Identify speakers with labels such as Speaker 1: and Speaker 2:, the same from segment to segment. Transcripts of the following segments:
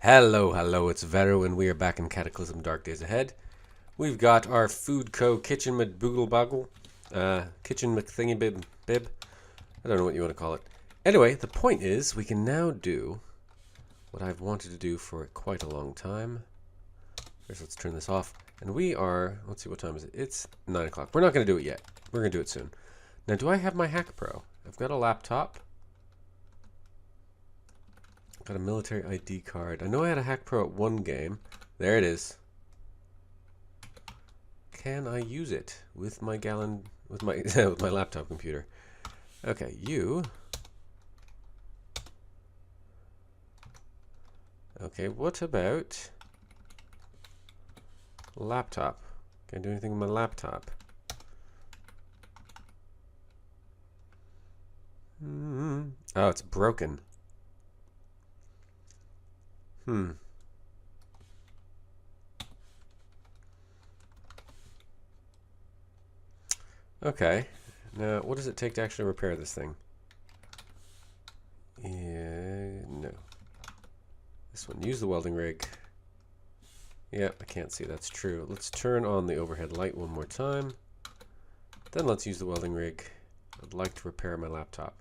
Speaker 1: Hello, it's Veru, and we are back in Cataclysm Dark Days Ahead. We've got our Food Co. Kitchen McBoogle Boggle, Kitchen McThingy Bib. I don't know what you want to call it. Anyway, the point is, we can now do what I've wanted to do for quite a long time. First, let's turn this off. And we are, let's see, what time is it? It's 9 o'clock. We're not going to do it yet. We're going to do it soon. Now, do I have my Hack Pro? I've got a laptop. Got a military ID card. I know I had a Hack Pro at one game. There it is. Can I use it with my with my laptop computer? Okay, you. Okay, what about laptop? Can I do anything with my laptop? Oh, it's broken. Okay. Now, what does it take to actually repair this thing? No. This one. Use the welding rig. Yeah, I can't see. That's true. Let's turn on the overhead light one more time. Then let's use the welding rig. I'd like to repair my laptop.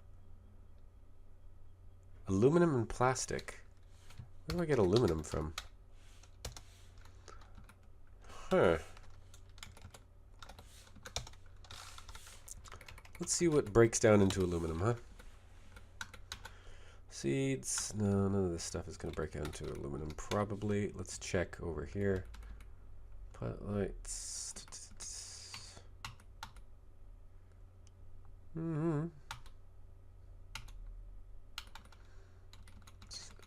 Speaker 1: Aluminum and plastic. Where do I get aluminum from? Huh. Let's see what breaks down into aluminum, huh? Seeds. No, none of this stuff is going to break down into aluminum, probably. Let's check over here. Pilot lights.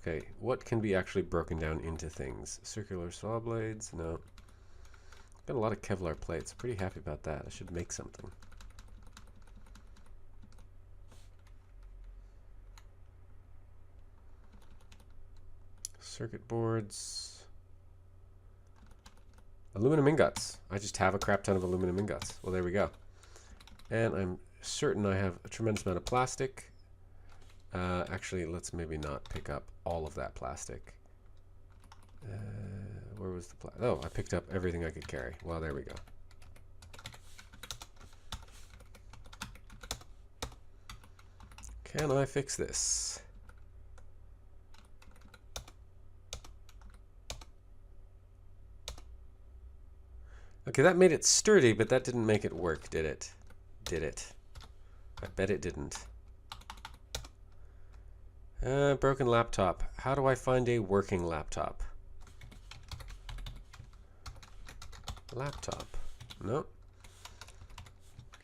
Speaker 1: Okay, what can be actually broken down into things? Circular saw blades? No. Got a lot of Kevlar plates. Pretty happy about that. I should make something. Circuit boards. Aluminum ingots. I just have a crap ton of aluminum ingots. Well, there we go. And I'm certain I have a tremendous amount of plastic. Actually, let's maybe not pick up all of that plastic. Where was the plastic? Oh, I picked up everything I could carry. Well, there we go. Can I fix this? Okay, that made it sturdy, but that didn't make it work, did it? Did it? I bet it didn't. Broken laptop. How do I find a working laptop? Laptop. No.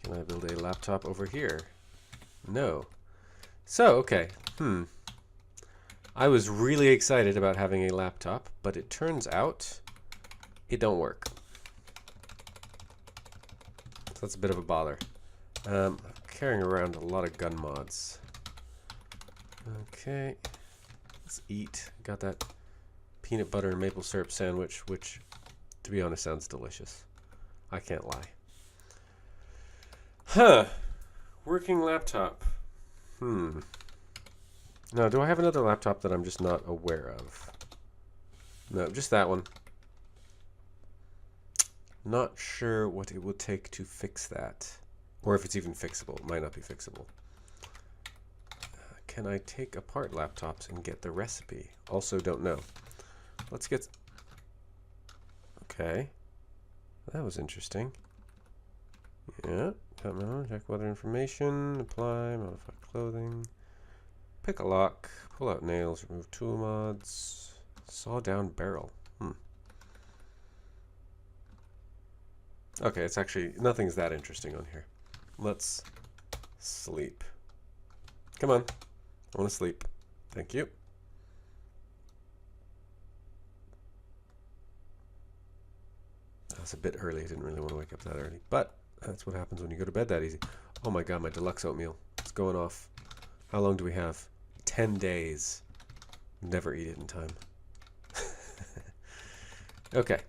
Speaker 1: Can I build a laptop over here? No. So, okay. I was really excited about having a laptop, but it turns out it don't work. So that's a bit of a bother. I'm carrying around a lot of gun mods. Okay, let's eat. Got that peanut butter and maple syrup sandwich, which, to be honest, sounds delicious. I can't lie. Huh. Working laptop. Now, do I have another laptop that I'm just not aware of? No, just that one. Not sure what it would take to fix that. Or if it's even fixable. It might not be fixable. Can I take apart laptops and get the recipe? Also don't know. Let's get... Okay. That was interesting. Yeah. Got Mamo, check weather information, apply, modify clothing, pick a lock, pull out nails, remove tool mods, saw down barrel. Okay, it's actually, nothing's that interesting on here. Let's sleep. Come on. I want to sleep. Thank you. That's a bit early. I didn't really want to wake up that early. But that's what happens when you go to bed that easy. Oh my god, my deluxe oatmeal. It's going off. How long do we have? 10 days. Never eat it in time. Okay.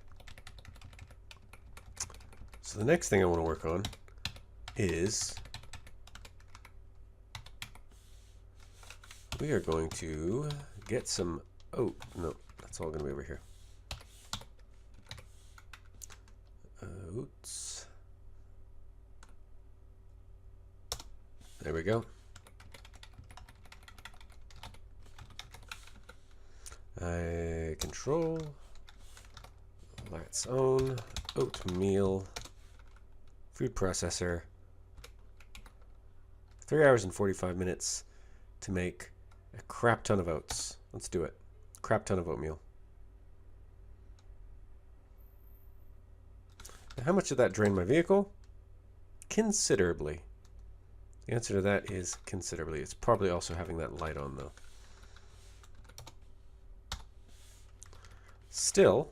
Speaker 1: So the next thing I want to work on is we are going to get some... Oh, no. it's all going to be over here. Oats. There we go. I control. Let's own oatmeal food processor. 3 hours and 45 minutes to make a crap ton of oats. Let's do it. Crap ton of oatmeal. Now, how much did that drain my vehicle? Considerably. The answer to that is considerably. It's probably also having that light on though. Still,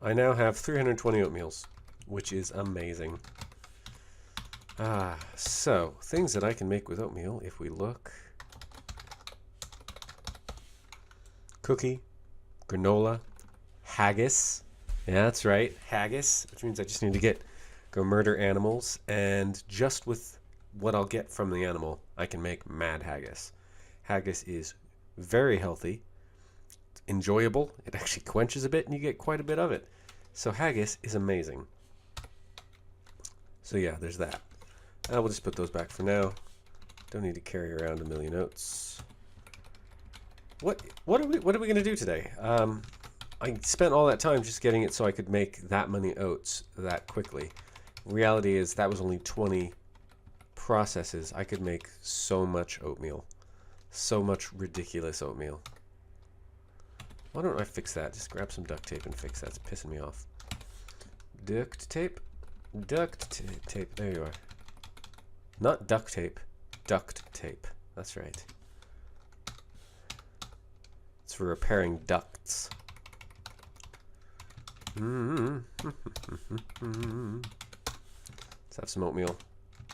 Speaker 1: I now have 320 oatmeals, which is amazing. So things that I can make with oatmeal, if we look. Cookie, granola, haggis. Yeah, that's right, haggis, which means I just need to go murder animals, and just with what I'll get from the animal, I can make mad haggis. Haggis is very healthy, enjoyable, it actually quenches a bit, and you get quite a bit of it. So haggis is amazing. So yeah, there's that. We'll just put those back for now. Don't need to carry around a million oats. What are we going to do today? I spent all that time just getting it so I could make that many oats that quickly. Reality is that was only 20 processes. I could make so much oatmeal. So much ridiculous oatmeal. Why don't I fix that? Just grab some duct tape and fix that. It's pissing me off. Duct tape? Duct tape. There you are. Not duct tape. Duct tape. That's right. It's for repairing ducts. Let's have some oatmeal.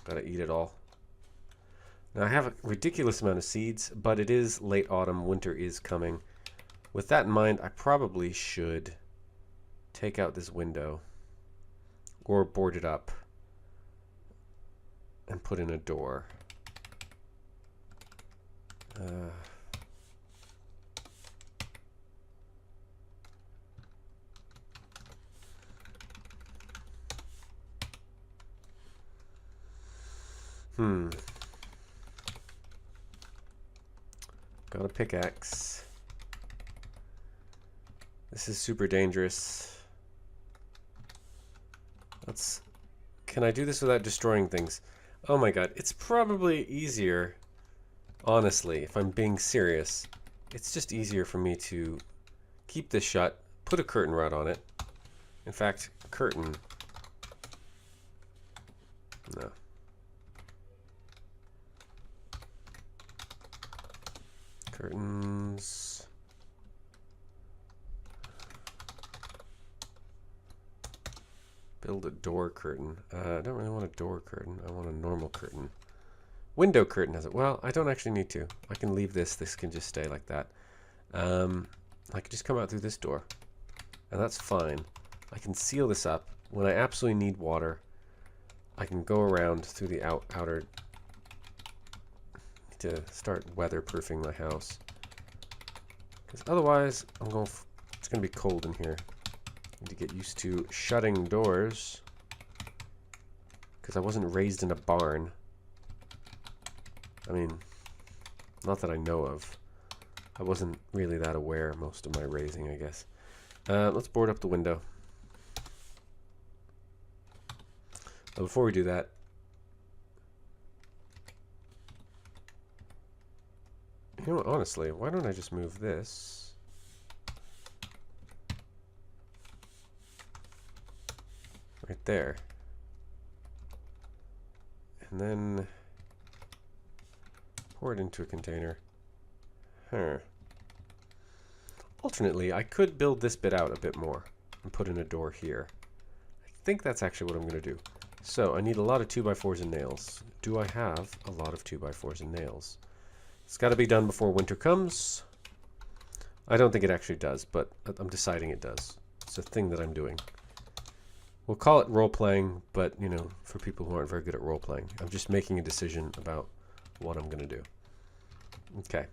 Speaker 1: Gotta eat it all. Now I have a ridiculous amount of seeds, but it is late autumn. Winter is coming. With that in mind, I probably should take out this window or board it up and put in a door. Got a pickaxe. This is super dangerous. Can I do this without destroying things? Oh my god, it's probably easier, honestly, if I'm being serious. It's just easier for me to keep this shut, put a curtain rod on it. In fact, curtain. No. Curtains. Build a door curtain. I don't really want a door curtain. I want a normal curtain. Window curtain has it. Well, I don't actually need to. I can leave this. This can just stay like that. I can just come out through this door. And that's fine. I can seal this up. When I absolutely need water, I can go around through the outer... to start weatherproofing my house. Because otherwise, it's going to be cold in here. Need to get used to shutting doors. Because I wasn't raised in a barn. I mean, not that I know of. I wasn't really that aware most of my raising, I guess. Let's board up the window. But before we do that, you know what, honestly, why don't I just move this right there, and then pour it into a container. Alternately, I could build this bit out a bit more and put in a door here. I think that's actually what I'm going to do. So I need a lot of 2x4s and nails. Do I have a lot of 2x4s and nails? It's got to be done before winter comes. I don't think it actually does, but I'm deciding it does. It's a thing that I'm doing. We'll call it role-playing, but, you know, for people who aren't very good at role-playing, I'm just making a decision about what I'm going to do. Okay.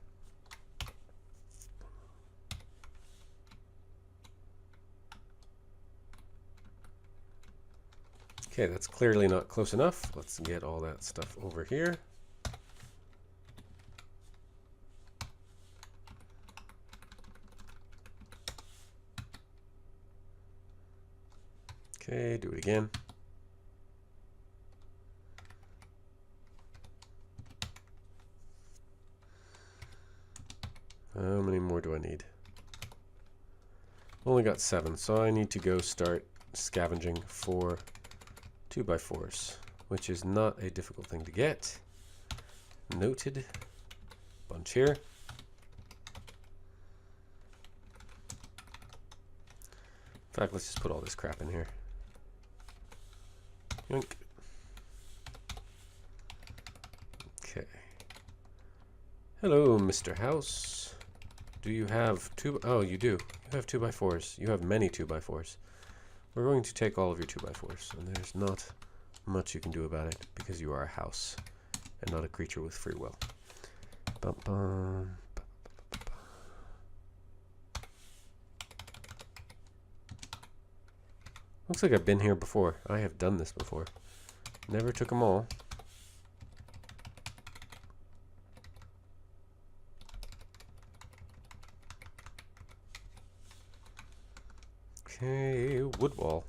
Speaker 1: Okay, that's clearly not close enough. Let's get all that stuff over here. Okay, do it again. How many more do I need? Only got 7, so I need to go start scavenging for 2x4s, which is not a difficult thing to get. Noted. Bunch here. In fact, let's just put all this crap in here. Yoink. Okay. Hello, Mr. House. Do you have oh, you do. You have 2x4s. You have many 2x4s. We're going to take all of your 2x4s, and there's not much you can do about it because you are a house and not a creature with free will. Bum, bum. Looks like I've been here before. I have done this before. Never took them all. Okay, wood wall.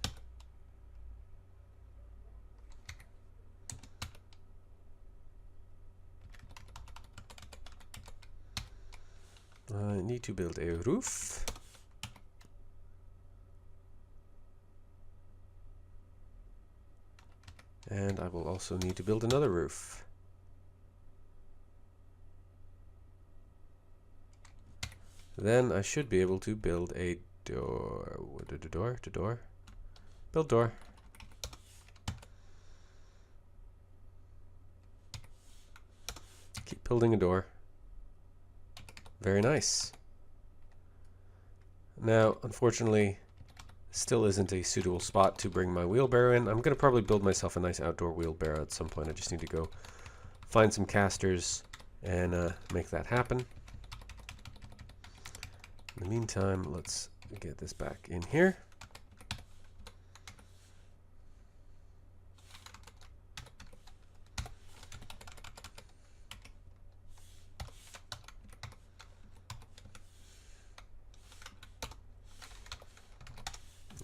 Speaker 1: I need to build a roof. And I will also need to build another roof. Then I should be able to build a door. Door. Build door. Keep building a door. Very nice. Now, unfortunately, still isn't a suitable spot to bring my wheelbarrow in. I'm going to probably build myself a nice outdoor wheelbarrow at some point. I just need to go find some casters and make that happen. In the meantime, let's get this back in here.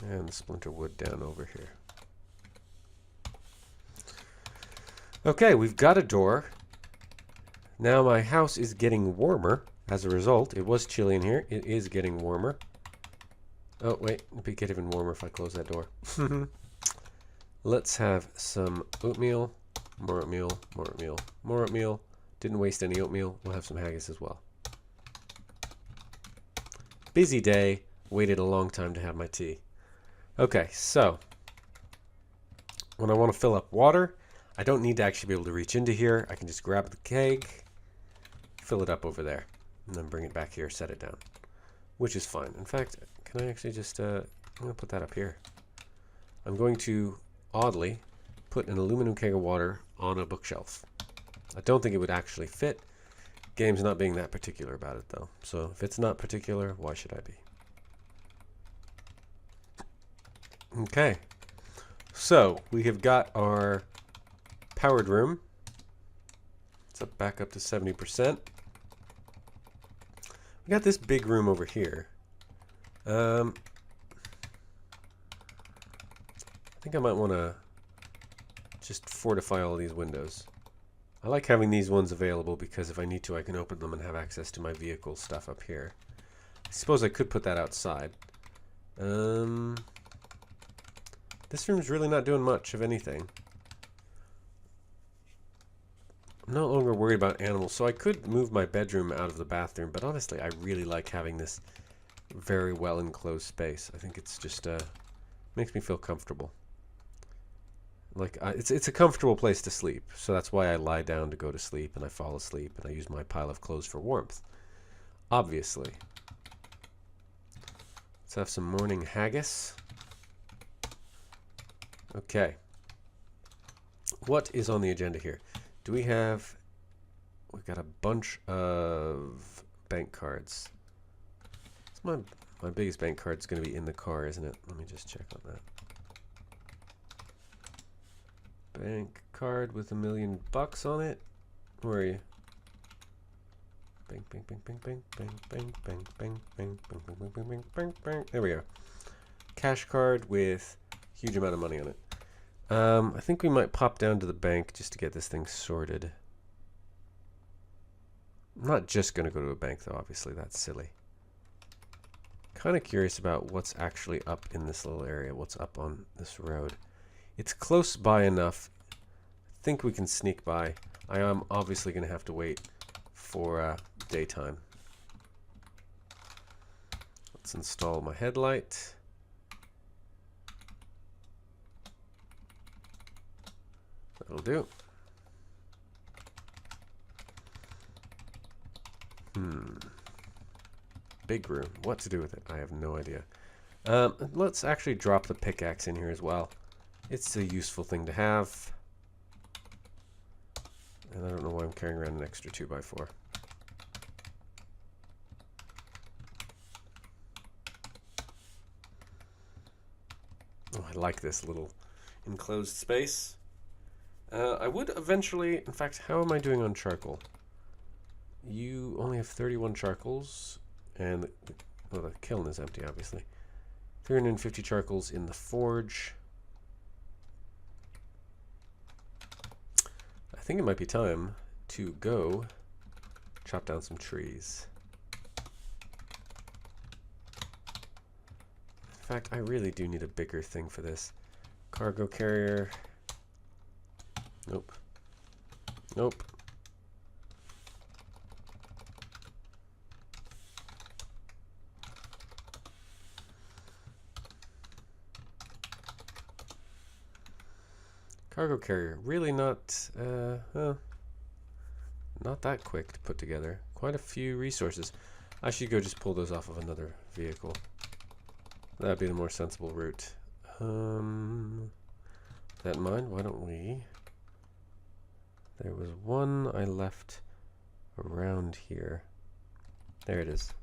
Speaker 1: And the splinter wood down over here. Okay, we've got a door. Now my house is getting warmer as a result. It was chilly in here. It is getting warmer. Oh, wait. It'll get even warmer if I close that door. Let's have some oatmeal. More oatmeal. More oatmeal. More oatmeal. Didn't waste any oatmeal. We'll have some haggis as well. Busy day. Waited a long time to have my tea. Okay, so when I want to fill up water, I don't need to actually be able to reach into here. I can just grab the keg, fill it up over there, and then bring it back here, set it down, which is fine. In fact, can I actually just, I'm going to put that up here. I'm going to, oddly, put an aluminum keg of water on a bookshelf. I don't think it would actually fit. Game's not being that particular about it, though. So if it's not particular, why should I be? Okay, so we have got our powered room. It's back up to 70%. We got this big room over here. I think I might want to just fortify all these windows. I like having these ones available because if I need to, I can open them and have access to my vehicle stuff up here. I suppose I could put that outside. This room's really not doing much of anything. I'm no longer worried about animals, so I could move my bedroom out of the bathroom, but honestly, I really like having this very well enclosed space. I think it's just makes me feel comfortable. Like it's a comfortable place to sleep, so that's why I lie down to go to sleep and I fall asleep and I use my pile of clothes for warmth. Obviously. Let's have some morning haggis. Okay. What is on the agenda here? Do we have... We've got a bunch of bank cards. My biggest bank card's going to be in the car, isn't it? Let me just check on that. Bank card with $1,000,000 on it. Where are you? Bang, bang, bang, bang, bang, bang, bang, bang, bang, bang, bang, bang, bang, bang, bang, bang. There we go. Cash card with huge amount of money on it. I think we might pop down to the bank just to get this thing sorted. I'm not just going to go to a bank, though. Obviously, that's silly. Kind of curious about what's actually up in this little area. What's up on this road. It's close by enough. I think we can sneak by. I am obviously going to have to wait for daytime. Let's install my headlight. That'll do. Big room. What to do with it? I have no idea. Let's actually drop the pickaxe in here as well. It's a useful thing to have. And I don't know why I'm carrying around an extra 2x4. Oh, I like this little enclosed space. I would eventually... In fact, how am I doing on charcoal? You only have 31 charcoals. And well, the kiln is empty, obviously. 350 charcoals in the forge. I think it might be time to go chop down some trees. In fact, I really do need a bigger thing for this. Cargo carrier. Nope. Nope. Cargo carrier, really not that quick to put together. Quite a few resources. I should go just pull those off of another vehicle. That'd be the more sensible route. That in mind, why don't we... There was one I left around here. There it is.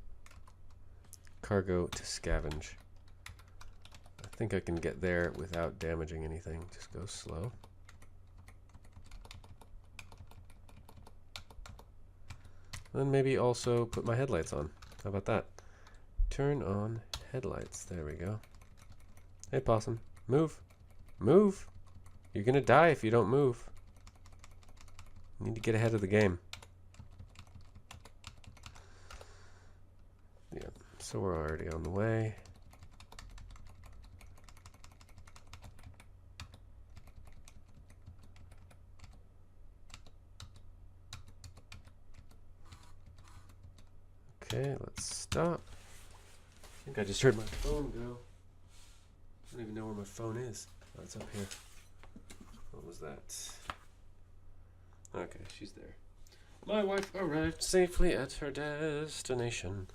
Speaker 1: Cargo to scavenge. I think I can get there without damaging anything. Just go slow. Then maybe also put my headlights on. How about that? Turn on headlights. There we go. Hey, possum. Move. Move. You're going to die if you don't move. You need to get ahead of the game. Yeah, so we're already on the way. Okay, let's stop. I think I just heard my phone go. I don't even know where my phone is. Oh, it's up here. What was that? Okay, she's there. My wife arrived safely at her destination,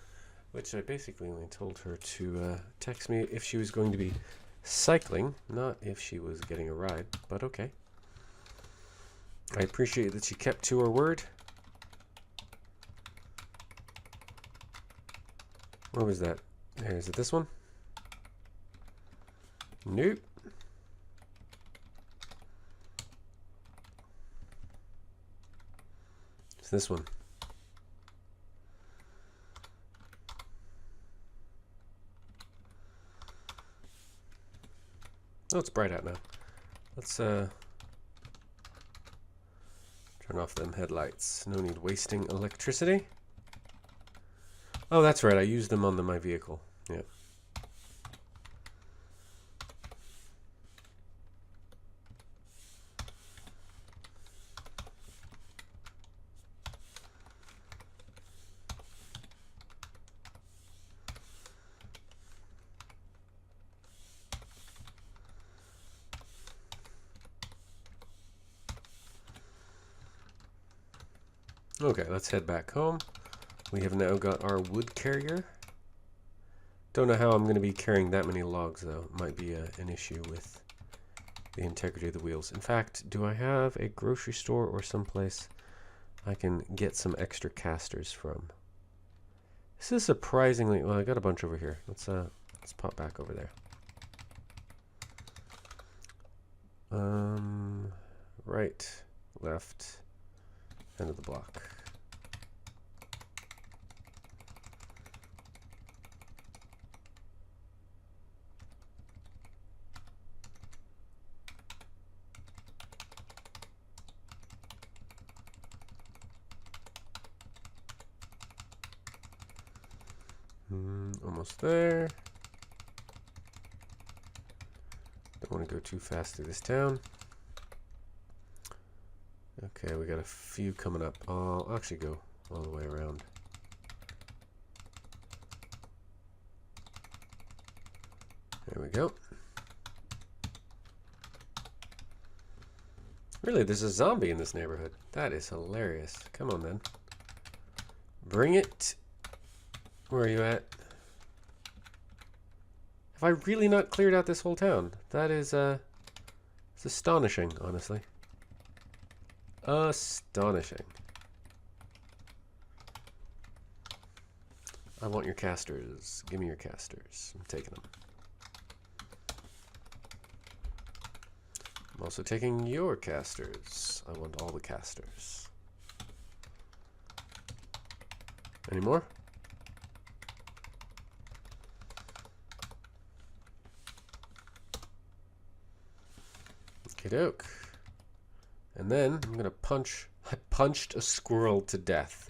Speaker 1: which I basically only told her to text me if she was going to be cycling, not if she was getting a ride, but okay. I appreciate that she kept to her word. What was that? There, is it this one? Nope. It's this one. Oh, it's bright out now. Let's turn off them headlights. No need wasting electricity. Oh, that's right. I used them on my vehicle. Yeah. Okay, let's head back home. We have now got our wood carrier. Don't know how I'm going to be carrying that many logs, though. Might be an issue with the integrity of the wheels. In fact, do I have a grocery store or someplace I can get some extra casters from? This is surprisingly... Well, I got a bunch over here. Let's pop back over there. right, left, end of the block. Almost there. Don't want to go too fast through this town. Okay, we got a few coming up. I'll actually go all the way around. There we go. Really, there's a zombie in this neighborhood. That is hilarious. Come on, then. Bring it. Where are you at? Have I really not cleared out this whole town? That is, it's astonishing, honestly. Astonishing. I want your casters. Give me your casters. I'm taking them. I'm also taking your casters. I want all the casters. Any more? Okey-doke. And then I'm gonna punch. I punched a squirrel to death.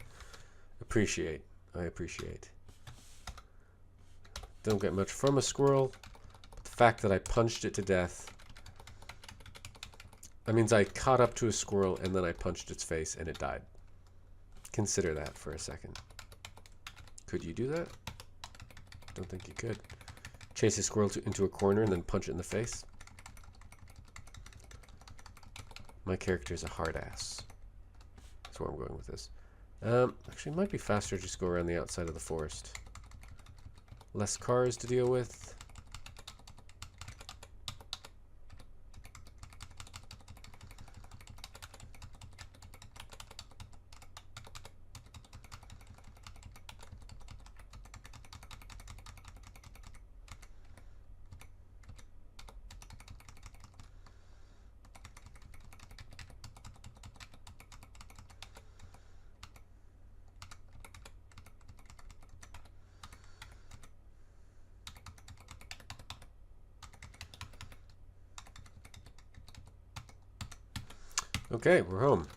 Speaker 1: Appreciate. I appreciate. Don't get much from a squirrel, but the fact that I punched it to death. That means I caught up to a squirrel and then I punched its face and it died. Consider that for a second. Could you do that? Don't think you could. Chase a squirrel into a corner and then punch it in the face. My character is a hard ass. That's where I'm going with this. Actually, it might be faster to just go around the outside of the forest. Less cars to deal with. Okay, we're home.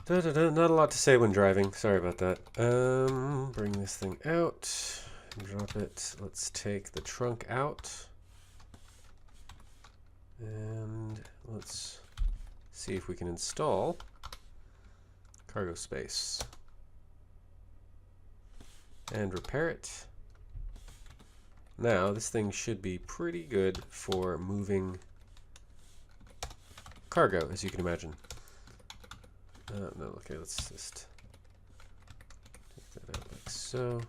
Speaker 1: Not a lot to say when driving. Sorry about that. Bring this thing out. Drop it. Let's take the trunk out. And let's see if we can install cargo space. And repair it. Now, this thing should be pretty good for moving cargo, as you can imagine. No, okay, let's just take that out like so.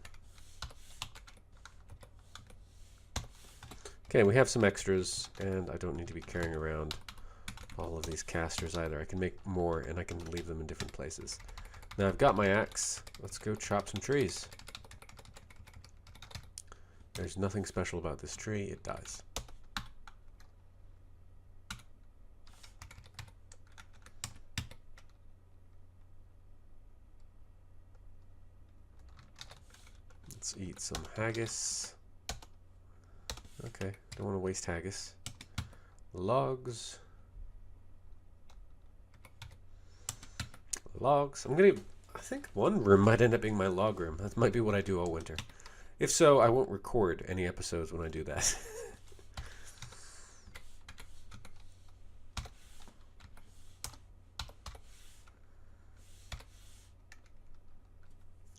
Speaker 1: Okay, we have some extras, and I don't need to be carrying around all of these casters either. I can make more, and I can leave them in different places. Now I've got my axe. Let's go chop some trees. There's nothing special about this tree. It dies. Let's eat some haggis. Okay, don't want to waste haggis. Logs. Logs. I think one room might end up being my log room. That might be what I do all winter. If so, I won't record any episodes when I do that.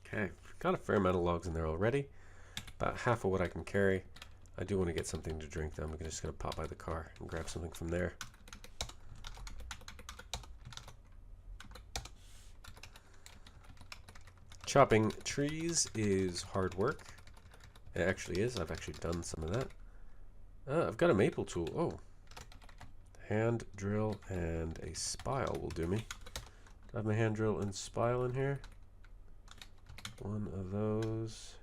Speaker 1: Okay, got a fair amount of logs in there already. About half of what I can carry. I do want to get something to drink though. I'm just going to pop by the car and grab something from there. Chopping trees is hard work. It actually is. I've actually done some of that. I've got a maple tool. Oh. Hand drill and a spile will do me. Do I have my hand drill and spile in here? One of those.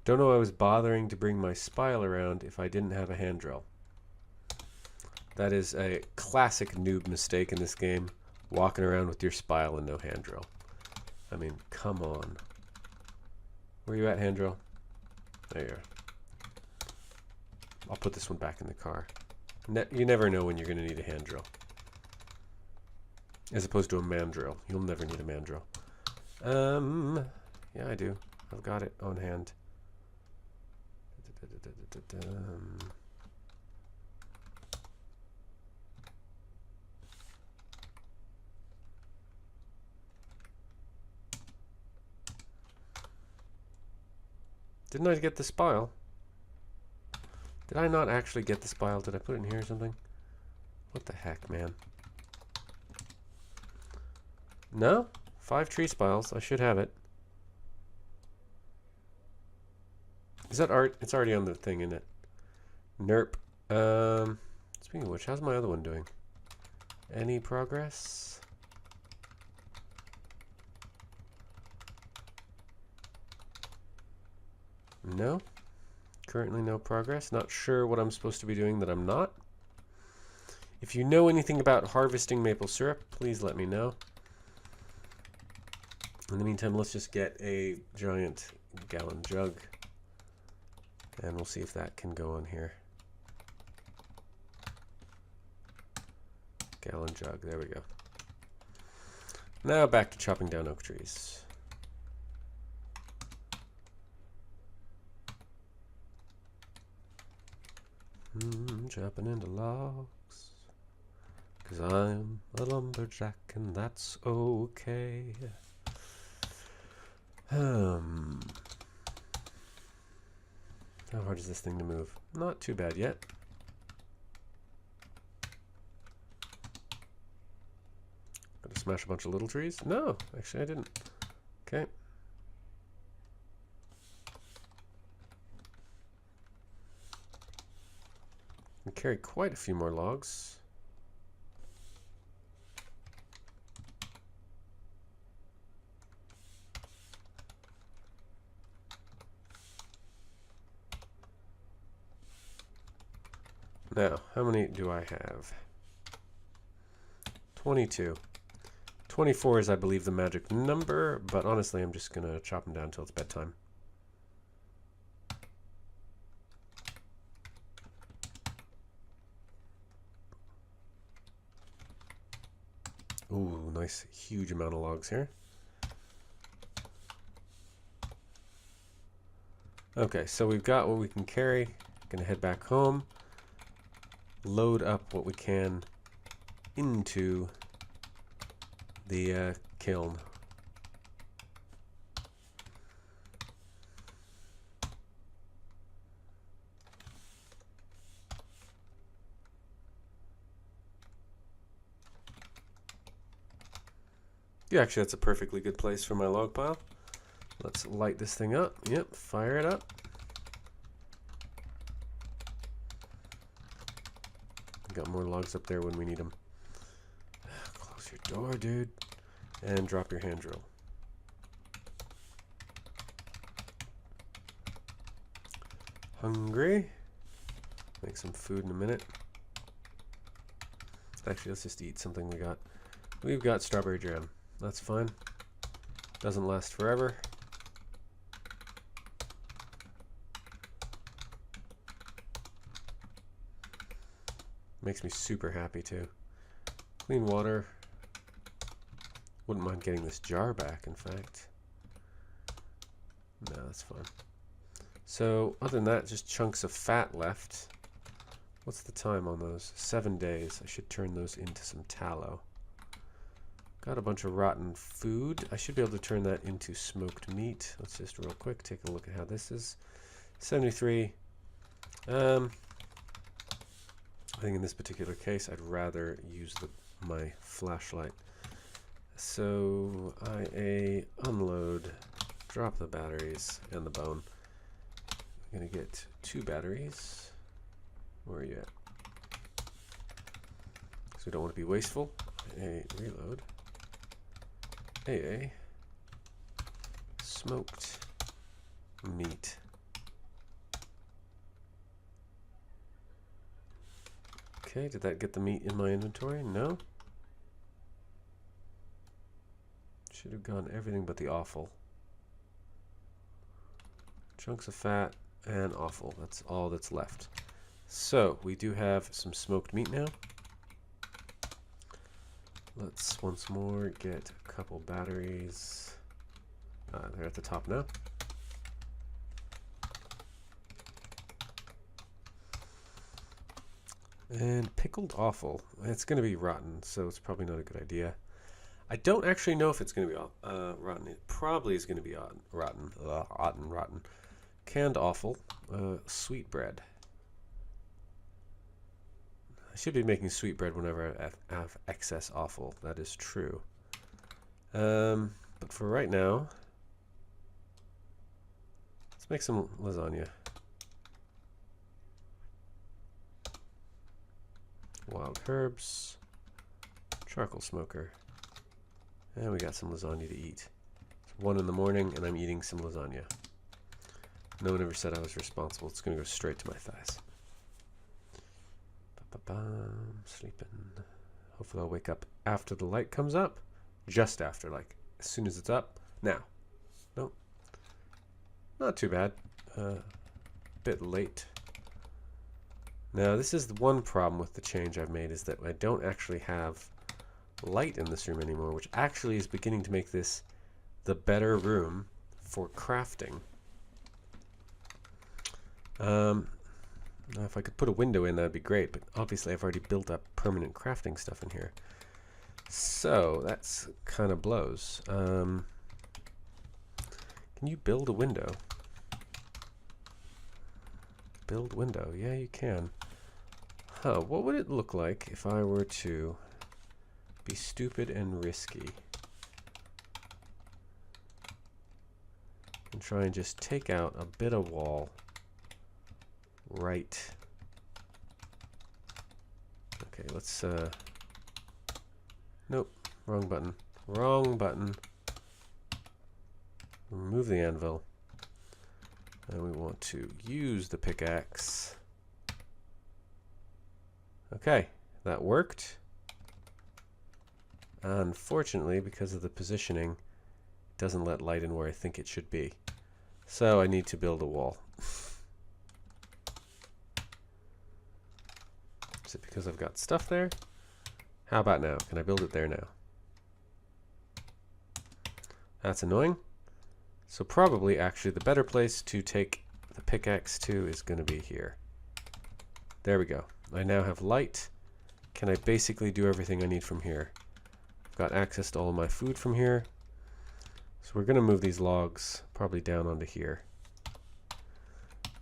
Speaker 1: Don't know I was bothering to bring my spile around if I didn't have a hand drill. That is a classic noob mistake in this game. Walking around with your spile and no hand drill. I mean, come on. Where you at, hand drill? There you are. I'll put this one back in the car. You never know when you're going to need a hand drill. As opposed to a man drill. You'll never need a man drill. Yeah, I do. I've got it on hand. Didn't I get the spile? Did I not actually get the spile? Did I put it in here or something? What the heck, man? No? 5 tree spiles. I should have it. Is that art? It's already on the thing, isn't it? Nerp. Speaking of which, how's my other one doing? Any progress? No. Currently no progress. Not sure what I'm supposed to be doing that I'm not. If you know anything about harvesting maple syrup, please let me know. In the meantime, let's just get a giant gallon jug. And we'll see if that can go on here. Gallon jug. There we go. Now back to chopping down oak trees. Chopping into logs, 'cause I'm a lumberjack and that's okay. How hard is this thing to move? Not too bad yet. Gonna smash a bunch of little trees? No, actually I didn't. Okay. We carry quite a few more logs. Now, how many do I have? 22. 24 is, I believe, the magic number, but honestly, I'm just going to chop them down until it's bedtime. Ooh, nice huge amount of logs here. Okay, so we've got what we can carry. Gonna head back home. Load up what we can into the kiln. Yeah, actually, that's a perfectly good place for my log pile. Let's light this thing up. Yep, fire it up. Got more logs up there when we need them. Close your door, dude. And drop your hand drill. Hungry. Make some food in a minute. Actually, let's just eat something we got. We've got strawberry jam. That's fine. Doesn't last forever. Makes me super happy too. Clean water. Wouldn't mind getting this jar back, in fact. No, that's fine. So, other than that, just chunks of fat left. What's the time on those? 7 days. I should turn those into some tallow. Got a bunch of rotten food. I should be able to turn that into smoked meat. Let's just real quick take a look at how this is. 73. I think in this particular case, I'd rather use my flashlight. So I unload, drop the batteries and the bone. I'm gonna get 2 batteries. Where are you at? So we don't want to be wasteful. A reload. A smoked meat. Okay, did that get the meat in my inventory? No. Should have gone everything but the offal. Chunks of fat and offal. That's all that's left. So, we do have some smoked meat now. Let's once more get a couple batteries. They're at the top now. And pickled offal. It's going to be rotten, so it's probably not a good idea. I don't actually know if it's going to be rotten. It probably is going to be rotten. Rotten. Canned offal. Sweet bread. I should be making sweet bread whenever I have excess offal. That is true. But for right now, let's make some lasagna. Wild herbs, charcoal smoker, and we got some lasagna to eat. It's 1 in the morning and I'm eating some lasagna. No one ever said I was responsible. It's going to go straight to my thighs. Sleeping. Hopefully I'll wake up after the light comes up. Just after, like as soon as it's up. Now. Nope. Not too bad. Bit late. Now, this is the one problem with the change I've made, is that I don't actually have light in this room anymore, which actually is beginning to make this the better room for crafting. Now, if I could put a window in, that'd be great, but obviously I've already built up permanent crafting stuff in here. So, that's kind of blows. Can you build a window? Build window. Yeah, you can. Huh, what would it look like if I were to be stupid and risky? And try and just take out a bit of wall right. Okay, let's nope, wrong button. Wrong button. Remove the anvil. And we want to use the pickaxe. Okay, that worked. Unfortunately, because of the positioning, it doesn't let light in where I think it should be. So I need to build a wall. Is it because I've got stuff there? How about now? Can I build it there now? That's annoying. So probably, actually, the better place to take the pickaxe to is going to be here. There we go. I now have light. Can I basically do everything I need from here? I've got access to all of my food from here. So we're going to move these logs probably down onto here. I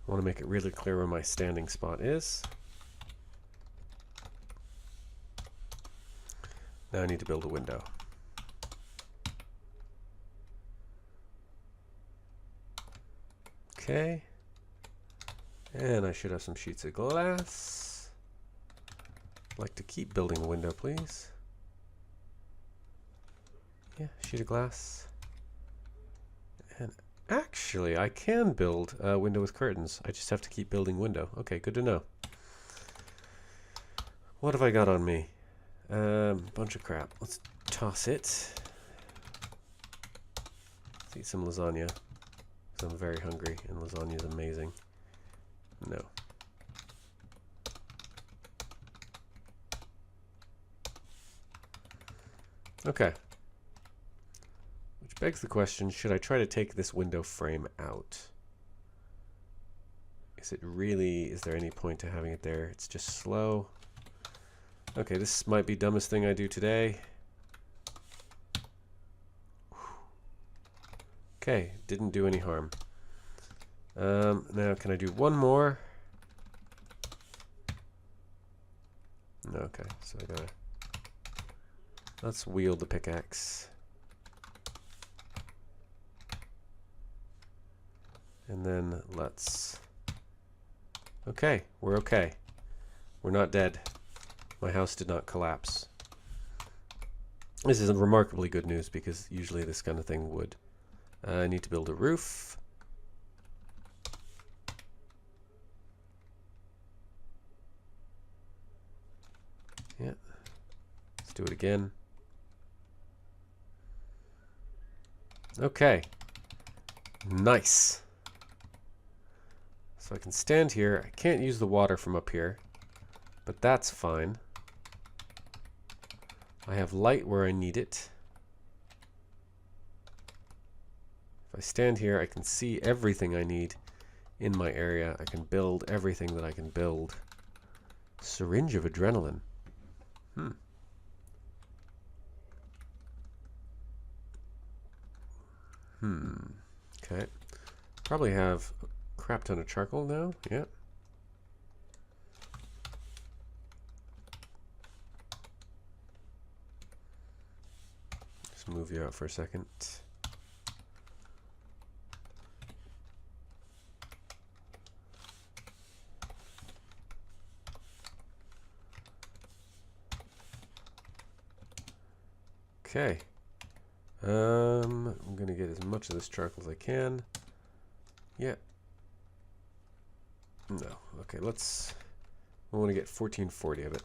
Speaker 1: want to make it really clear where my standing spot is. Now I need to build a window. Okay, and I should have some sheets of glass. I'd like to keep building a window, please. Yeah, sheet of glass. And actually, I can build a window with curtains. I just have to keep building window. Okay, good to know. What have I got on me? Bunch of crap. Let's toss it. Let's eat some lasagna. I'm very hungry, and lasagna is amazing. No. Okay. Which begs the question, should I try to take this window frame out? Is there any point to having it there? It's just slow. Okay, this might be dumbest thing I do today. Okay, didn't do any harm. Now, can I do one more? No, okay, so I gotta... Let's wield the pickaxe. And then let's... Okay, we're okay. We're not dead. My house did not collapse. This is remarkably good news because usually this kind of thing would. I need to build a roof. Yeah. Let's do it again. Okay. Nice. So I can stand here. I can't use the water from up here, but that's fine. I have light where I need it. If I stand here, I can see everything I need in my area. I can build everything that I can build. Syringe of adrenaline. Okay. Probably have a crap ton of charcoal now. Yeah. Just move you out for a second. Okay. I'm gonna get as much of this charcoal as I can. Yeah. No. Okay, let's... I want to get 1440 of it.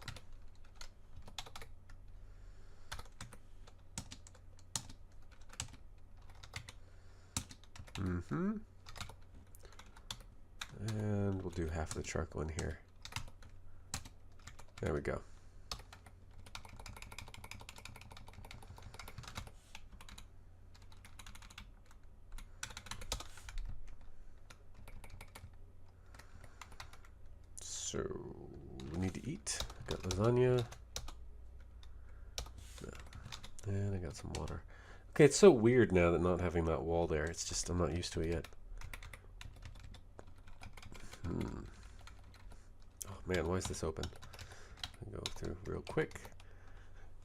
Speaker 1: And we'll do half of the charcoal in here. There we go. So, we need to eat. I got lasagna. No. And I got some water. Okay, it's so weird now that not having that wall there. It's just, I'm not used to it yet. Oh man, why is this open? I'll go through real quick.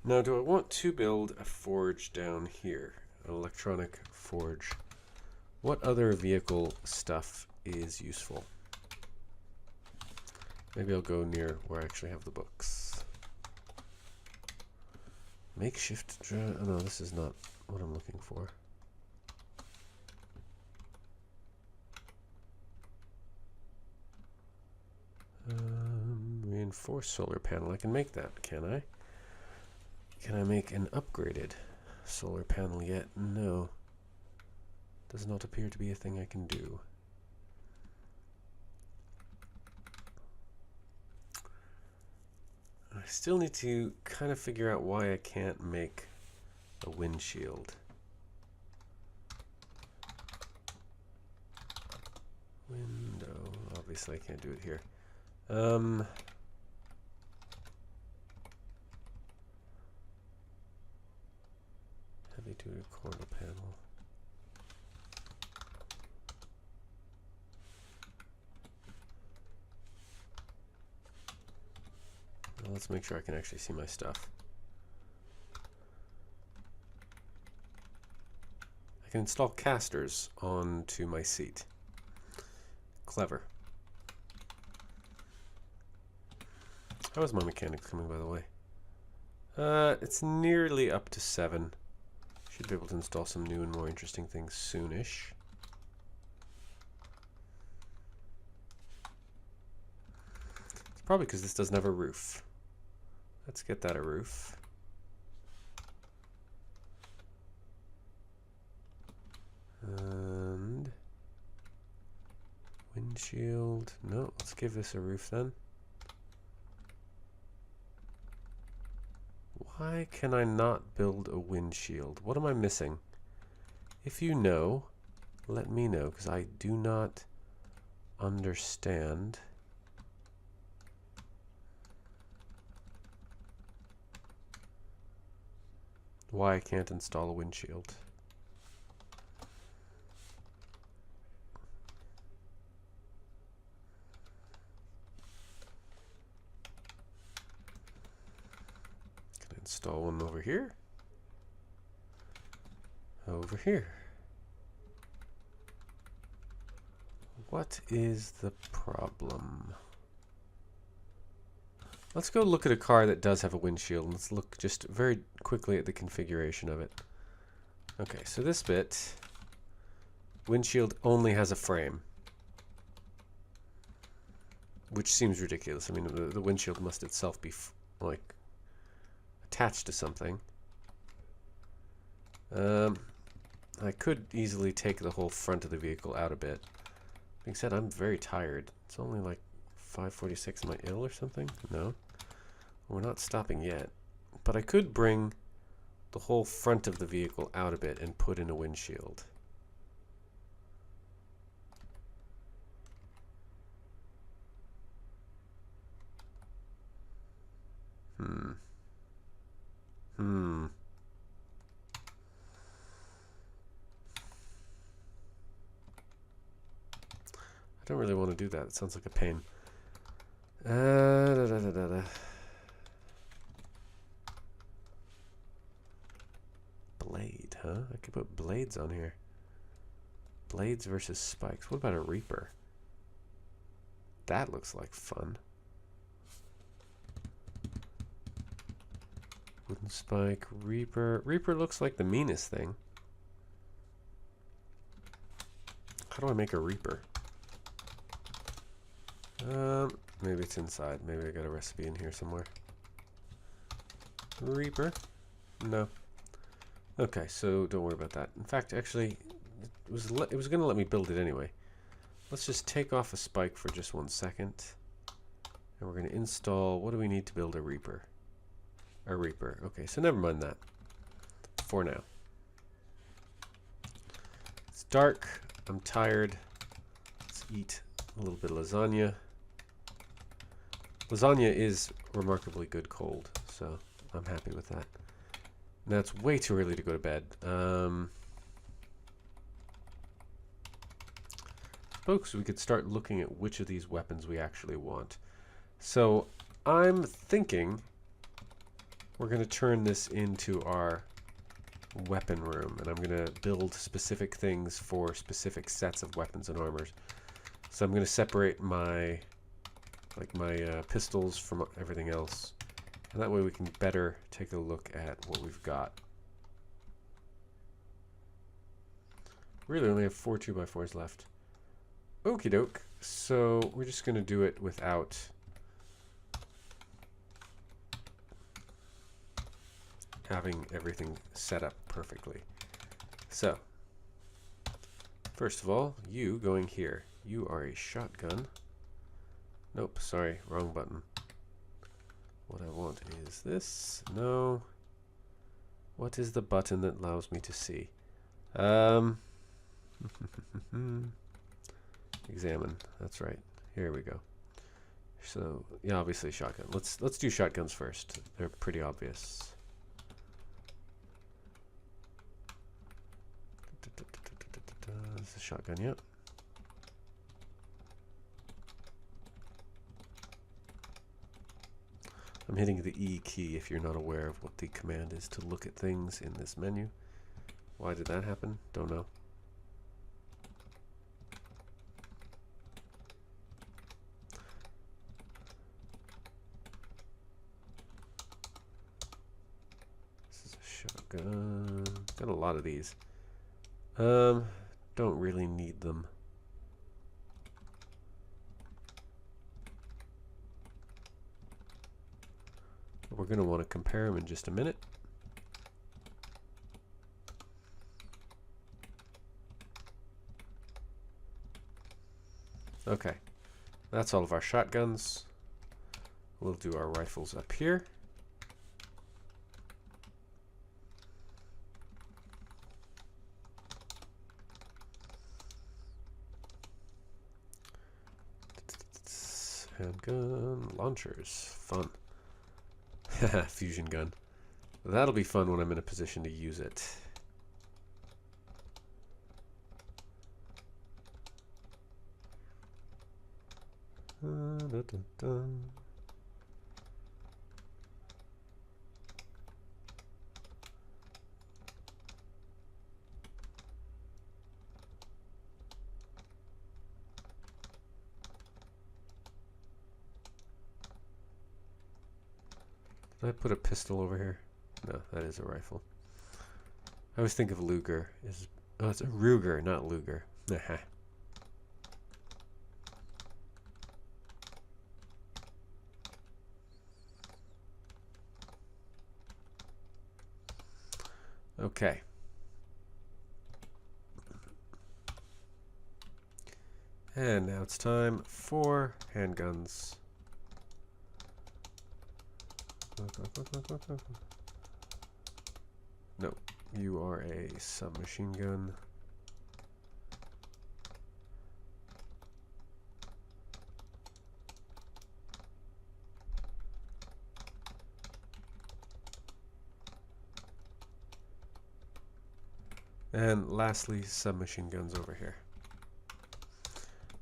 Speaker 1: Now, do I want to build a forge down here? An electronic forge. What other vehicle stuff is useful? Maybe I'll go near where I actually have the books. Makeshift oh no, this is not what I'm looking for. Reinforced solar panel. I can make that, can I? Can I make an upgraded solar panel yet? No. Does not appear to be a thing I can do. I still need to kind of figure out why I can't make a windshield. Window. Obviously I can't do it here. Heavy duty corner panel. Well, let's make sure I can actually see my stuff. I can install casters onto my seat. Clever. How is my mechanics coming, by the way? It's nearly up to 7. Should be able to install some new and more interesting things soonish. It's probably because this doesn't have a roof. Let's get that a roof. And windshield. No, let's give this a roof then. Why can I not build a windshield? What am I missing? If you know, let me know, because I do not understand. Why I can't install a windshield. Install one over here. Over here. What is the problem? Let's go look at a car that does have a windshield. Let's look just very quickly at the configuration of it. Okay, so this bit, windshield only has a frame, which seems ridiculous. I mean, the windshield must itself be like attached to something. I could easily take the whole front of the vehicle out a bit. Being said, I'm very tired. It's only like 5:46. Am I ill or something? No. We're not stopping yet. But I could bring the whole front of the vehicle out a bit and put in a windshield. I don't really want to do that. It sounds like a pain. Blade, huh? I could put blades on here. Blades versus spikes. What about a reaper? That looks like fun. Wooden spike, reaper. Reaper looks like the meanest thing. How do I make a reaper? Maybe it's inside. Maybe I got a recipe in here somewhere. Reaper? No. Okay, so don't worry about that. In fact, actually, it was going to let me build it anyway. Let's just take off a spike for just 1 second. And we're going to install... What do we need to build a reaper? A reaper. Okay, so never mind that. For now. It's dark. I'm tired. Let's eat a little bit of lasagna. Lasagna is remarkably good cold, so I'm happy with that. Now it's way too early to go to bed. Folks, we could start looking at which of these weapons we actually want. So I'm thinking we're going to turn this into our weapon room, and I'm going to build specific things for specific sets of weapons and armors. So I'm going to separate my pistols from everything else, and that way we can better take a look at what we've got. Really only have 4 2x4s left. Okie doke. So we're just going to do it without having everything set up perfectly. So first of all, you going here. You are a shotgun. Nope, sorry, wrong button. What I want is this. No. What is the button that allows me to see? Examine. That's right. Here we go. So, yeah, obviously shotgun. Let's do shotguns first. They're pretty obvious. This is a shotgun, yep. I'm hitting the E key if you're not aware of what the command is to look at things in this menu. Why did that happen? Don't know. This is a shotgun. Got a lot of these. Don't really need them. We're going to want to compare them in just a minute. Okay, that's all of our shotguns. We'll do our rifles up here. Handgun launchers, fun. Fusion gun. That'll be fun when I'm in a position to use it. Did I put a pistol over here? No, that is a rifle. I always think of Luger. Oh, it's a Ruger, not Luger. Okay. And now it's time for handguns. No, you are a submachine gun. And lastly, submachine guns over here.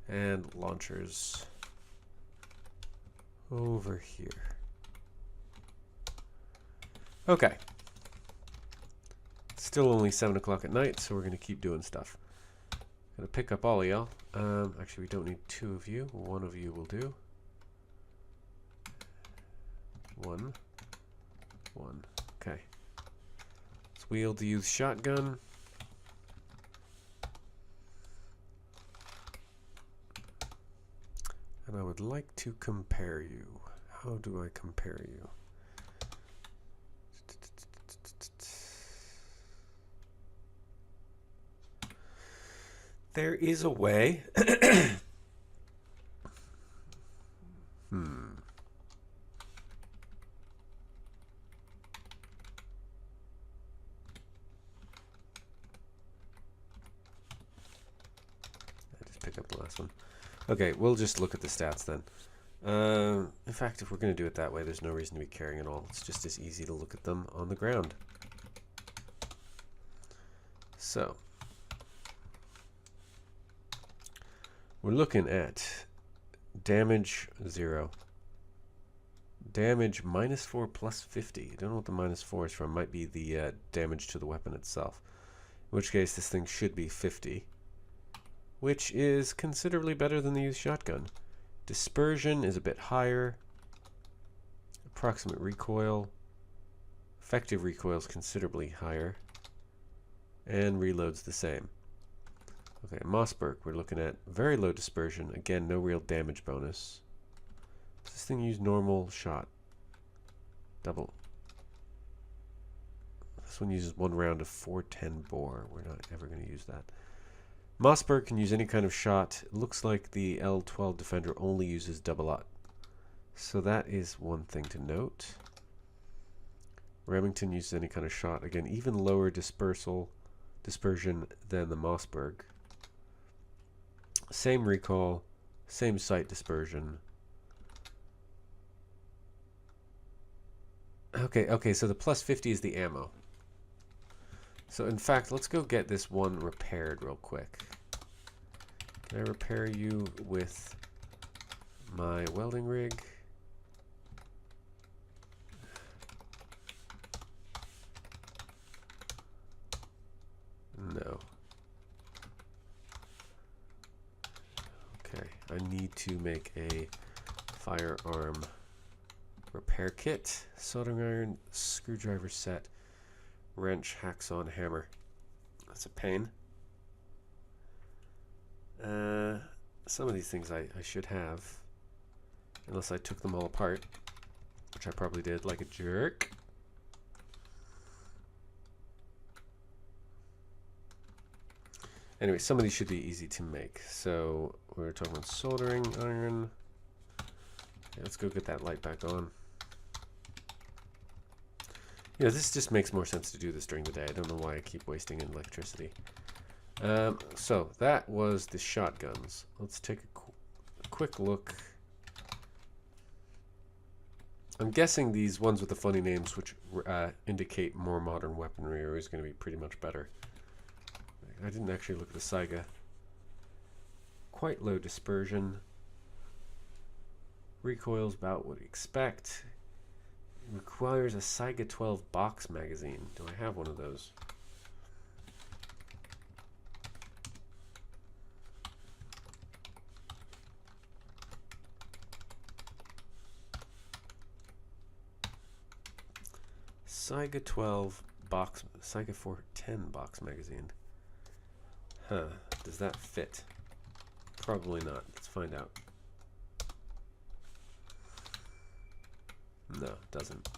Speaker 1: And launchers over here. Okay. Still only 7 o'clock at night, so we're going to keep doing stuff. Gonna pick up all of y'all. Actually, we don't need 2 of you. 1 of you will do. 1. 1. Okay. Let's wield the youth shotgun. And I would like to compare you. How do I compare you? There is a way. I just pick up the last one. Okay, we'll just look at the stats then. In fact, if we're going to do it that way, there's no reason to be carrying it all. It's just as easy to look at them on the ground. So, we're looking at damage 0. Damage -4 plus 50. I don't know what the -4 is from. Might be the damage to the weapon itself. In which case, this thing should be 50. Which is considerably better than the used shotgun. Dispersion is a bit higher. Approximate recoil. Effective recoil is considerably higher. And reload's the same. Okay, Mossberg, we're looking at very low dispersion. Again, no real damage bonus. Does this thing use normal shot? Double. This one uses 1 round of 410 bore. We're not ever going to use that. Mossberg can use any kind of shot. It looks like the L12 Defender only uses double-aught. So that is one thing to note. Remington uses any kind of shot. Again, even lower dispersion than the Mossberg. Same recall, same sight dispersion. Okay, so the plus 50 is the ammo. So in fact, let's go get this one repaired real quick. Can I repair you with my welding rig? No. Okay, I need to make a firearm repair kit. Soldering iron, screwdriver set, wrench, hacksaw, and hammer. That's a pain. Some of these things I should have, unless I took them all apart, which I probably did like a jerk. Anyway, some of these should be easy to make. So we're talking about soldering iron. Okay, let's go get that light back on. You know, this just makes more sense to do this during the day. I don't know why I keep wasting electricity. So that was the shotguns. Let's take a quick look. I'm guessing these ones with the funny names, which indicate more modern weaponry, are always going to be pretty much better. I didn't actually look at the Saiga. Quite low dispersion. Recoil's about what you expect. Requires a Saiga 12 box magazine. Do I have one of those? Saiga 12 box, Saiga 410 box magazine. Huh, does that fit? Probably not. Let's find out. No, it doesn't.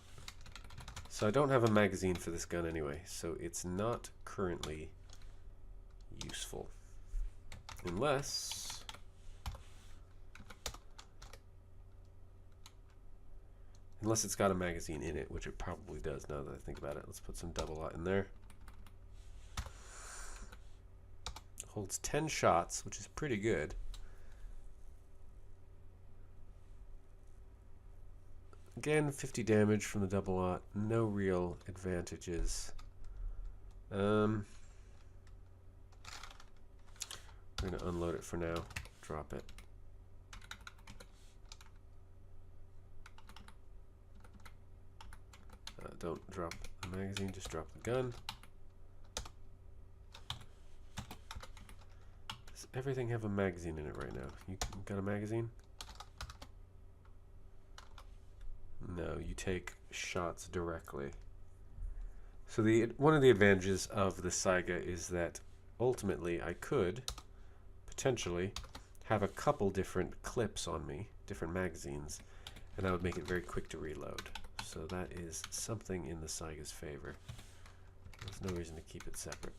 Speaker 1: So I don't have a magazine for this gun anyway, so it's not currently useful. Unless it's got a magazine in it, which it probably does now that I think about it. Let's put some double aught in there. Holds 10 shots, which is pretty good. Again, 50 damage from the double aught. No real advantages. We're going to unload it for now. Drop it. Don't drop the magazine, just drop the gun. Does everything have a magazine in it right now? You got a magazine? No, you take shots directly. So one of the advantages of the Saiga is that ultimately I could potentially have a couple different clips on me, different magazines, and that would make it very quick to reload. So that is something in the Saiga's favor. There's no reason to keep it separate.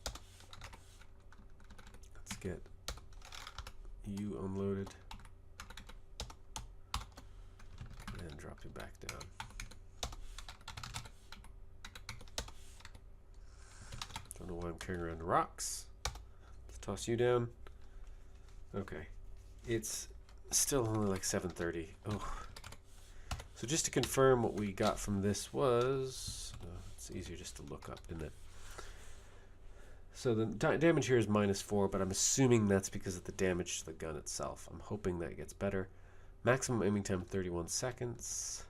Speaker 1: Let's get you unloaded and drop you back down. Don't know why I'm carrying around rocks. Let's toss you down. Okay, it's still only like 7:30. Oh. So just to confirm, what we got from this was, it's easier just to look up, isn't it? So the damage here is -4, but I'm assuming that's because of the damage to the gun itself. I'm hoping that gets better. Maximum aiming time 31 seconds.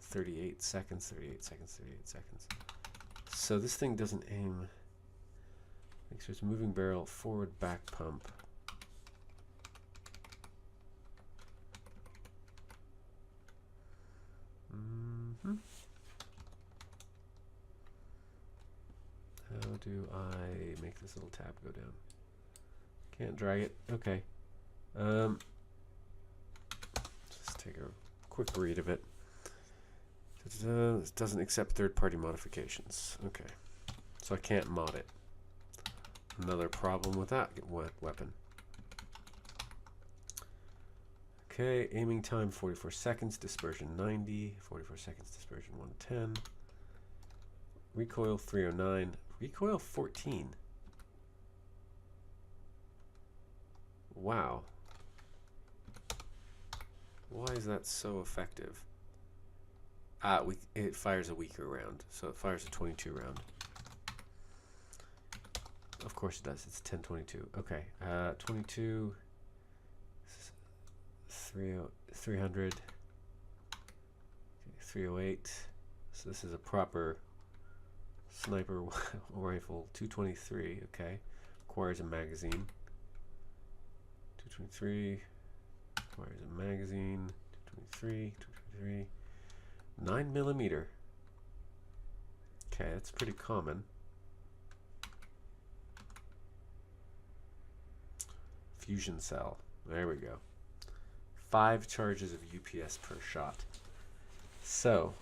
Speaker 1: 38 seconds, 38 seconds, 38 seconds. So this thing doesn't aim. Makes sure it's moving barrel, forward back pump. How do I make this little tab go down? Can't drag it. Okay. Just take a quick read of it. It doesn't accept third-party modifications. Okay. So I can't mod it. Another problem with that weapon. Okay, aiming time 44 seconds, dispersion 90, 44 seconds, dispersion 110. Recoil 309, recoil 14. Wow. Why is that so effective? It fires a weaker round, so it fires a 22 round. Of course it does, it's 1022. Okay, 22, 300, 308. So this is a proper sniper rifle. 223, okay. Requires a magazine. 223, requires a magazine. 223, 223. 9mm. Okay, that's pretty common. Fusion cell. There we go. 5 charges of UPS per shot. So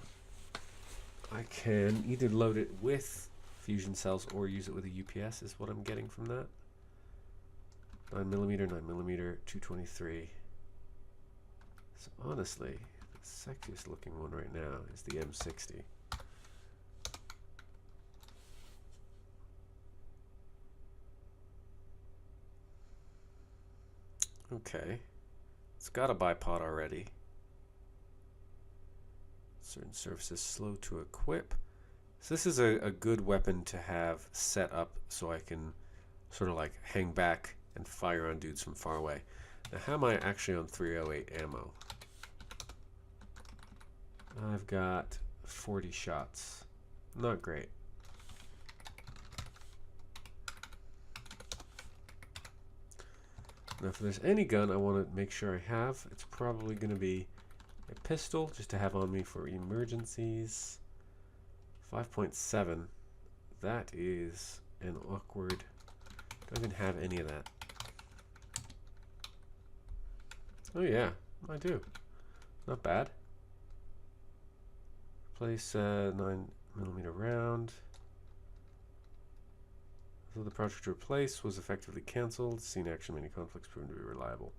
Speaker 1: I can either load it with fusion cells or use it with a UPS is what I'm getting from that. 9mm, 9mm, 223. So honestly, the sexiest looking one right now is the M60. Okay. It's got a bipod already. Certain surfaces slow to equip. So this is a good weapon to have set up so I can sort of like hang back and fire on dudes from far away. Now how am I actually on 308 ammo? I've got 40 shots. Not great. Now if there's any gun I want to make sure I have, it's probably going to be a pistol just to have on me for emergencies. 5.7. That is an awkward. Don't even have any of that. Oh yeah, I do. Not bad. Place a 9mm round. Although the project to replace was effectively cancelled, scene action many conflicts proven to be reliable.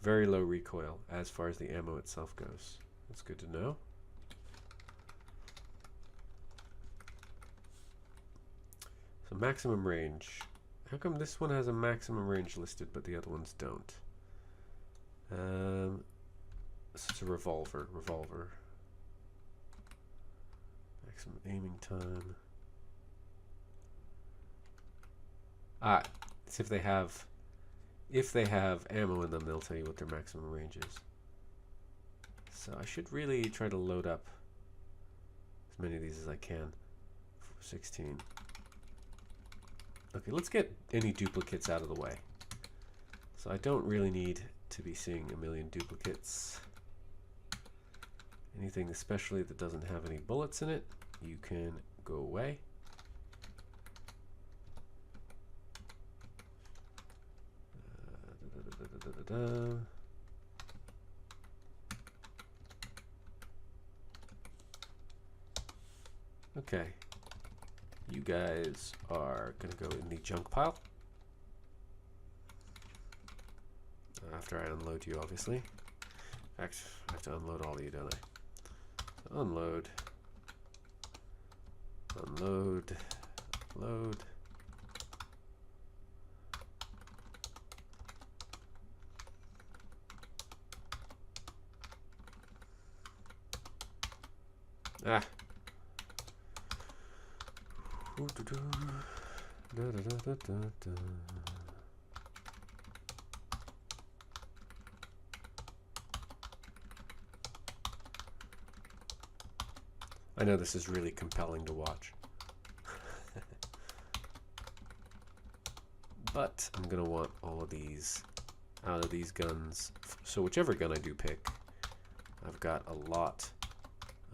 Speaker 1: Very low recoil as far as the ammo itself goes. That's good to know. So maximum range. How come this one has a maximum range listed but the other ones don't? This is a revolver. Maximum aiming time. It's if they have ammo in them, they'll tell you what their maximum range is. So I should really try to load up as many of these as I can. 16. Okay, let's get any duplicates out of the way. So I don't really need to be seeing a million duplicates. Anything especially that doesn't have any bullets in it, you can go away. Okay, you guys are gonna go in the junk pile after I unload you, obviously. In fact, I have to unload all of you, don't I? So unload, load. I know this is really compelling to watch. But I'm going to want all of these out of these guns. So whichever gun I do pick, I've got a lot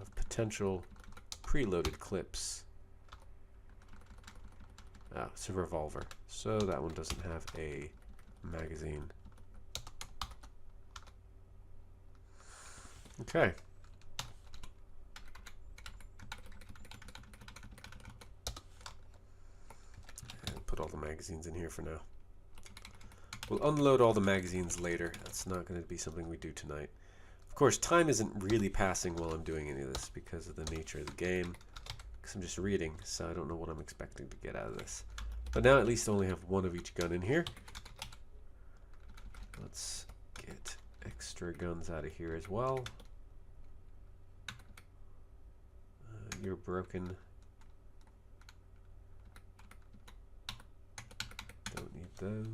Speaker 1: of potential preloaded clips. It's a revolver, so that one doesn't have a magazine. Okay. And put all the magazines in here for now. We'll unload all the magazines later. That's not going to be something we do tonight. Of course, time isn't really passing while I'm doing any of this because of the nature of the game. Because I'm just reading, so I don't know what I'm expecting to get out of this. But now at least I only have one of each gun in here. Let's get extra guns out of here as well. You're broken. Don't need those.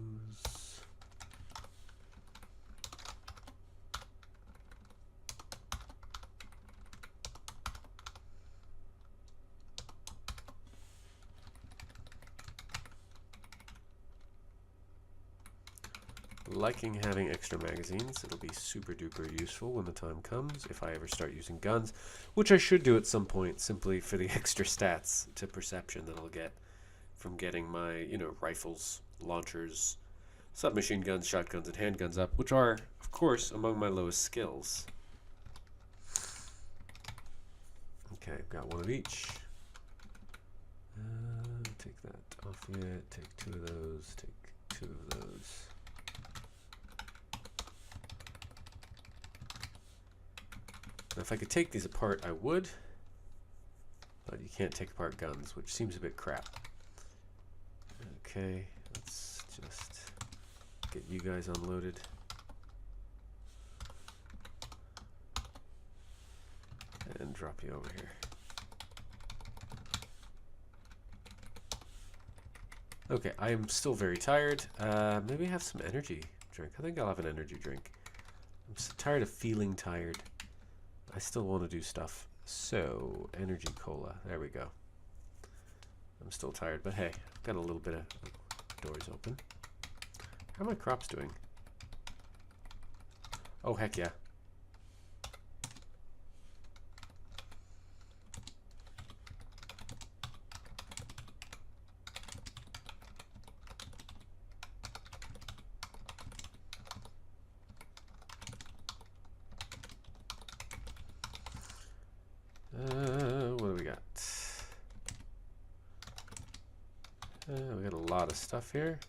Speaker 1: Liking having extra magazines. It'll be super duper useful when the time comes if I ever start using guns, which I should do at some point simply for the extra stats to perception that I'll get from getting my, you know, rifles, launchers, submachine guns, shotguns, and handguns up, which are, of course, among my lowest skills. Okay, I've got one of each. Take that off here, take two of those, take two of those. Now, if I could take these apart, I would, but you can't take apart guns, which seems a bit crap. Okay, let's just get you guys unloaded. And drop you over here. Okay, I am still very tired. Maybe have some energy drink. I think I'll have an energy drink. I'm so tired of feeling tired. I still want to do stuff. So, energy cola. There we go. I'm still tired, but hey, I've got a little bit of doors open. How are my crops doing? Oh, heck yeah. lot of stuff here.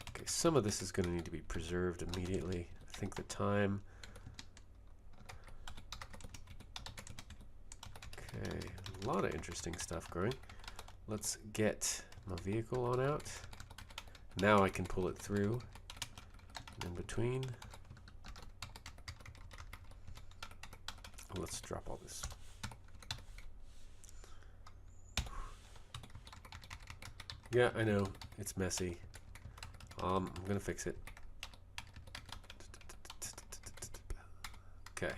Speaker 1: Okay, some of this is going to need to be preserved immediately. I think the time. Okay, a lot of interesting stuff growing. Let's get my vehicle on out. Now I can pull it through. In between. Let's drop all this. Yeah, I know. It's messy. I'm gonna fix it. Okay.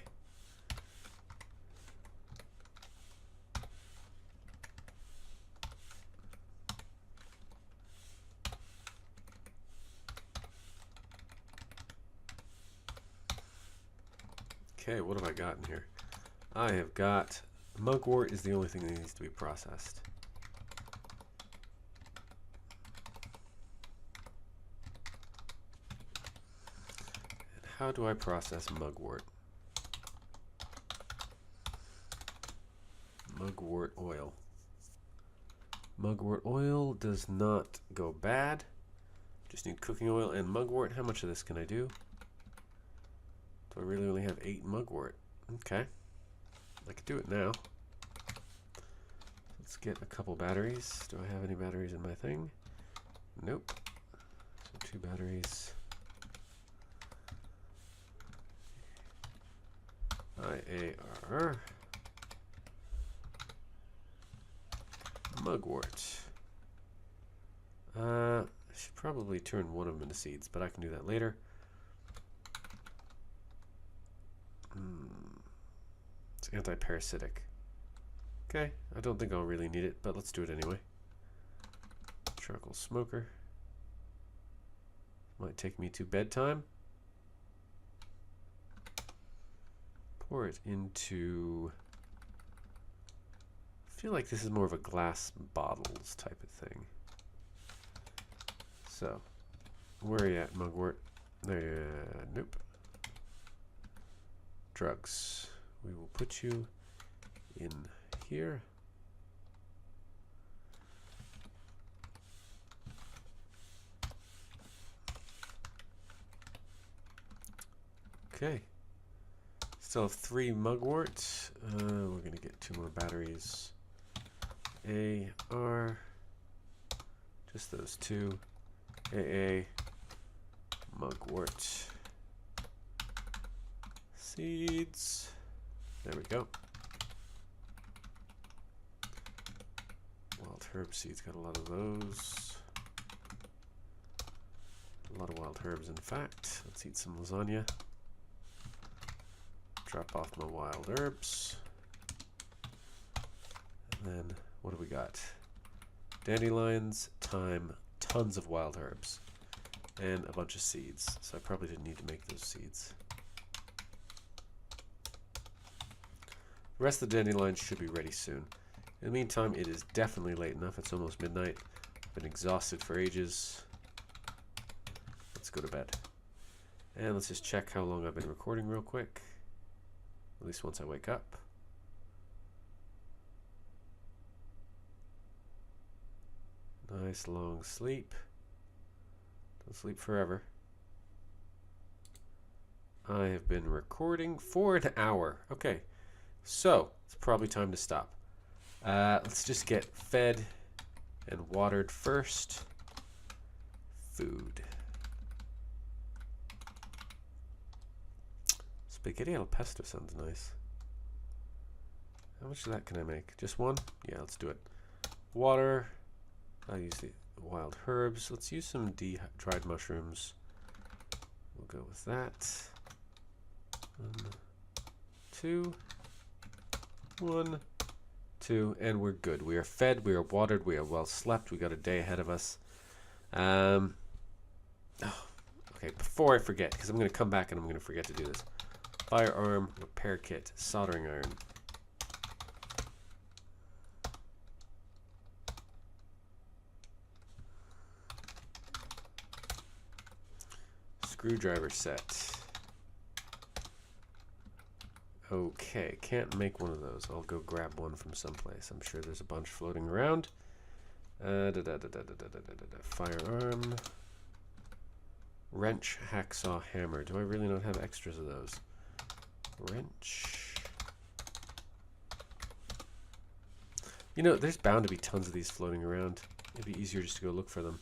Speaker 1: Okay, what have I got in here? I have got mugwort is the only thing that needs to be processed. And how do I process mugwort? Mugwort oil. Mugwort oil does not go bad. Just need cooking oil and mugwort. How much of this can I do? Do I really only have 8 mugwort? Okay. I could do it now. Let's get a couple batteries. Do I have any batteries in my thing? Nope. So 2 batteries. IAR. Mugwort. I should probably turn one of them into seeds, but I can do that later. It's anti-parasitic. Okay, I don't think I'll really need it, but let's do it anyway. Charcoal smoker. Might take me to bedtime. Pour it into... I feel like this is more of a glass bottles type of thing. So, where are you at, mugwort? There, nope. Drugs. We will put you in here. Okay. Still have 3 mugwort. We're going to get 2 more batteries. AR. Just those 2. AA. Mugwort. Seeds. There we go. Wild herb seeds, got a lot of those. A lot of wild herbs, in fact. Let's eat some lasagna. Drop off my wild herbs. And then, what do we got? Dandelions, thyme, tons of wild herbs, and a bunch of seeds. So I probably didn't need to make those seeds. The rest of the dandelions should be ready soon. In the meantime, it is definitely late enough. It's almost midnight. I've been exhausted for ages. Let's go to bed. And let's just check how long I've been recording real quick. At least once I wake up. Nice long sleep. Don't sleep forever. I have been recording for an hour. Okay. So, it's probably time to stop. Let's just get fed and watered first. Food. Spaghetti al pesto sounds nice. How much of that can I make? Just one? Yeah, let's do it. Water. I'll use the wild herbs. Let's use some dried mushrooms. We'll go with that. 1, 2. 1, 2, and we're good. We are fed, we are watered, we are well slept. We got a day ahead of us. Okay, before I forget, because I'm going to come back and I'm going to forget to do this. Firearm, repair kit, soldering iron. Screwdriver set. Okay, can't make one of those. I'll go grab one from someplace. I'm sure there's a bunch floating around. Firearm. Wrench, hacksaw, hammer. Do I really not have extras of those? Wrench. You know, there's bound to be tons of these floating around. It'd be easier just to go look for them.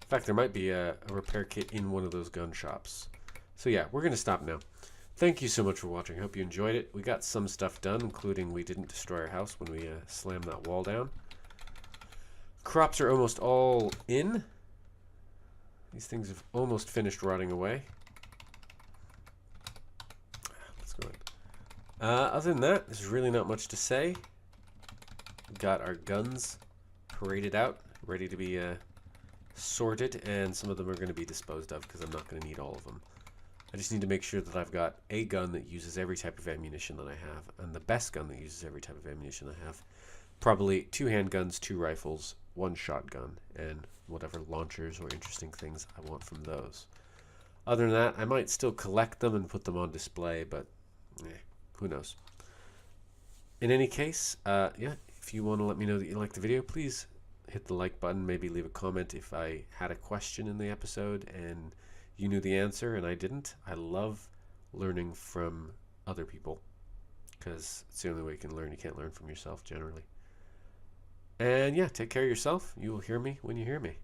Speaker 1: In fact, there might be a repair kit in one of those gun shops. So yeah, we're going to stop now. Thank you so much for watching. I hope you enjoyed it. We got some stuff done, including we didn't destroy our house when we slammed that wall down. Crops are almost all in. These things have almost finished rotting away. Let's go in. Other than that, there's really not much to say. We've got our guns paraded out, ready to be sorted, and some of them are going to be disposed of because I'm not going to need all of them. I just need to make sure that I've got a gun that uses every type of ammunition that I have, and the best gun that uses every type of ammunition I have. Probably 2 handguns, 2 rifles, 1 shotgun, and whatever launchers or interesting things I want from those. Other than that, I might still collect them and put them on display, but who knows. In any case, yeah, if you want to let me know that you liked the video, please hit the like button, maybe leave a comment if I had a question in the episode and you knew the answer and I didn't. I love learning from other people because it's the only way you can learn. You can't learn from yourself generally. And yeah, take care of yourself. You will hear me when you hear me.